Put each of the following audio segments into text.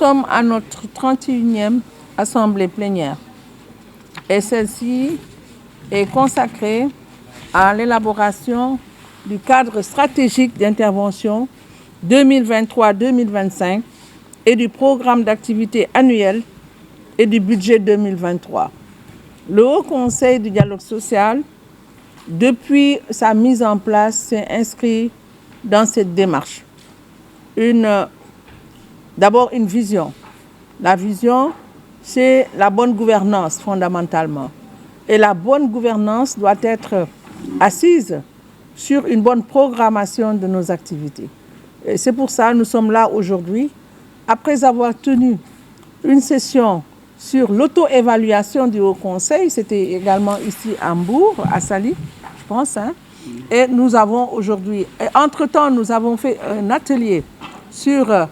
sommes à notre 31e assemblée plénière et celle-ci est consacrée à l'élaboration du cadre stratégique d'intervention 2023-2025 et du programme d'activité annuel et du budget 2023. Le Haut Conseil du dialogue social, depuis sa mise en place, s'est inscrit dans cette démarche. D'abord une vision. La vision, c'est la bonne gouvernance fondamentalement. Et la bonne gouvernance doit être assise sur une bonne programmation de nos activités. Et c'est pour ça que nous sommes là aujourd'hui, après avoir tenu une session sur l'auto-évaluation du Haut Conseil, c'était également ici à Mbour, à Saly, je pense. Et nous avons aujourd'hui, entre-temps, nous avons fait un atelier sur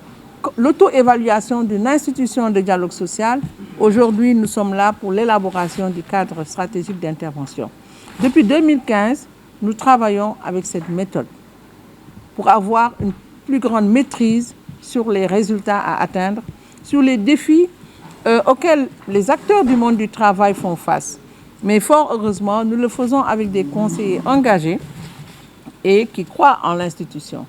l'auto-évaluation d'une institution de dialogue social. Aujourd'hui, nous sommes là pour l'élaboration du cadre stratégique d'intervention. Depuis 2015, nous travaillons avec cette méthode pour avoir une plus grande maîtrise sur les résultats à atteindre, sur les défis auxquels les acteurs du monde du travail font face. Mais fort heureusement, nous le faisons avec des conseillers engagés et qui croient en l'institution.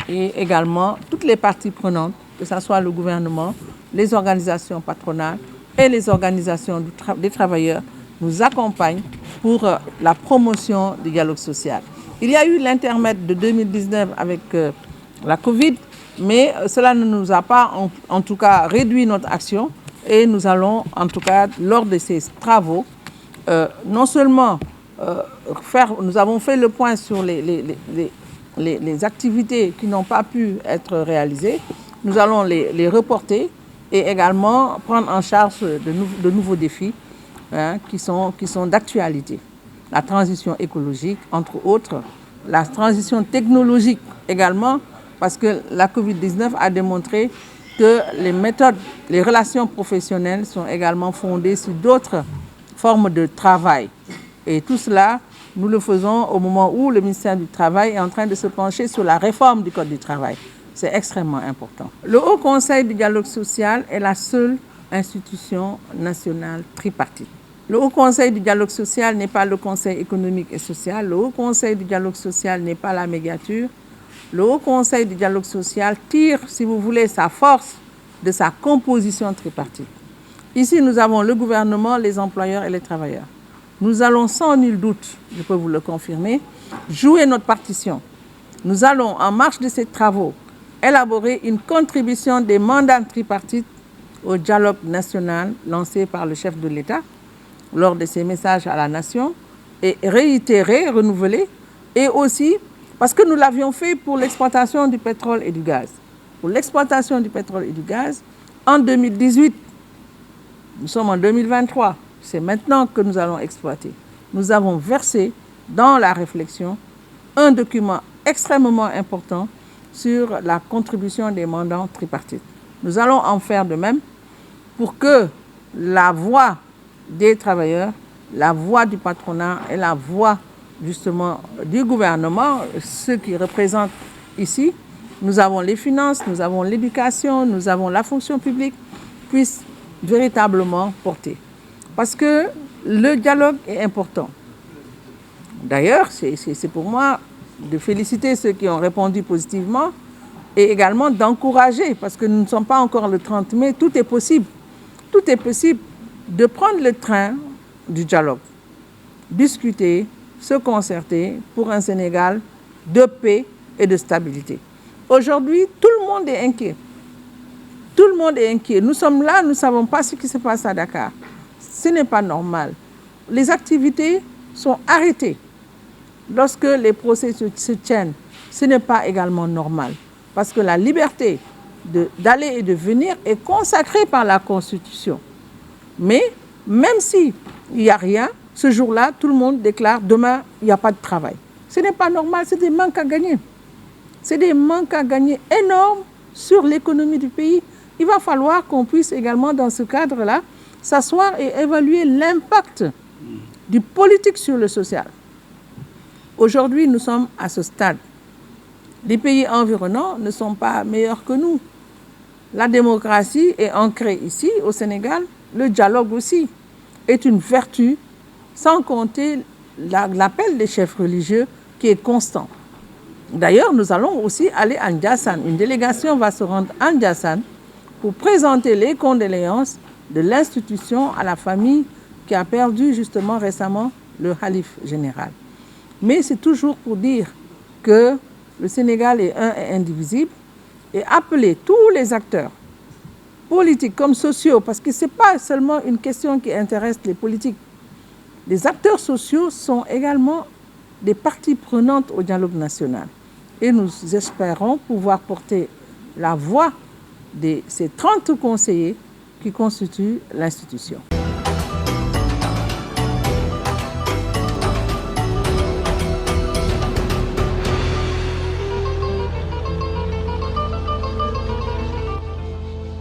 Et également toutes les parties prenantes, que ce soit le gouvernement, les organisations patronales et les organisations des travailleurs, nous accompagnent pour la promotion du dialogue social. Il y a eu l'intermède de 2019 avec la Covid, mais cela ne nous a pas en tout cas réduit notre action et nous allons en tout cas lors de ces travaux non seulement nous avons fait le point sur les activités qui n'ont pas pu être réalisées, nous allons les reporter et également prendre en charge de nouveaux défis qui sont d'actualité. La transition écologique, entre autres, la transition technologique également, parce que la Covid-19 a démontré que les méthodes, les relations professionnelles sont également fondées sur d'autres formes de travail. Et tout cela, nous le faisons au moment où le ministère du Travail est en train de se pencher sur la réforme du Code du travail. C'est extrêmement important. Le Haut Conseil du dialogue social est la seule institution nationale tripartite. Le Haut Conseil du dialogue social n'est pas le Conseil économique et social. Le Haut Conseil du dialogue social n'est pas la mégature. Le Haut Conseil du dialogue social tire, si vous voulez, sa force de sa composition tripartite. Ici, nous avons le gouvernement, les employeurs et les travailleurs. Nous allons sans nul doute, je peux vous le confirmer, jouer notre partition. Nous allons, en marge de ces travaux, élaborer une contribution des mandats tripartites au dialogue national lancé par le chef de l'État lors de ses messages à la nation et réitérer, renouveler, et aussi parce que nous l'avions fait pour l'exploitation du pétrole et du gaz. Pour l'exploitation du pétrole et du gaz, en 2018, nous sommes en 2023, c'est maintenant que nous allons exploiter. Nous avons versé dans la réflexion un document extrêmement important sur la contribution des mandats tripartites. Nous allons en faire de même pour que la voix des travailleurs, la voix du patronat et la voix justement du gouvernement, ceux qui représentent ici, nous avons les finances, nous avons l'éducation, nous avons la fonction publique, puissent véritablement porter. Parce que le dialogue est important. D'ailleurs, c'est pour moi de féliciter ceux qui ont répondu positivement et également d'encourager, parce que nous ne sommes pas encore le 30 mai, tout est possible. Tout est possible de prendre le train du dialogue, discuter, se concerter pour un Sénégal de paix et de stabilité. Aujourd'hui, tout le monde est inquiet. Tout le monde est inquiet. Nous sommes là, nous ne savons pas ce qui se passe à Dakar. Ce n'est pas normal. Les activités sont arrêtées. Lorsque les procès se tiennent, ce n'est pas également normal. Parce que la liberté d'aller et de venir est consacrée par la Constitution. Mais même s'il n'y a rien, ce jour-là, tout le monde déclare demain, il n'y a pas de travail. Ce n'est pas normal, c'est des manques à gagner. C'est des manques à gagner énormes sur l'économie du pays. Il va falloir qu'on puisse également, dans ce cadre-là, s'asseoir et évaluer l'impact du politique sur le social. Aujourd'hui, nous sommes à ce stade. Les pays environnants ne sont pas meilleurs que nous. La démocratie est ancrée ici, au Sénégal. Le dialogue aussi est une vertu, sans compter l'appel des chefs religieux qui est constant. D'ailleurs, nous allons aussi aller à Ndiassane. Une délégation va se rendre à Ndiassane pour présenter les condoléances de l'institution à la famille qui a perdu justement récemment le khalife général. Mais c'est toujours pour dire que le Sénégal est un et indivisible et appeler tous les acteurs, politiques comme sociaux, parce que ce n'est pas seulement une question qui intéresse les politiques. Les acteurs sociaux sont également des parties prenantes au dialogue national. Et nous espérons pouvoir porter la voix de ces 30 conseillers qui constituent l'institution.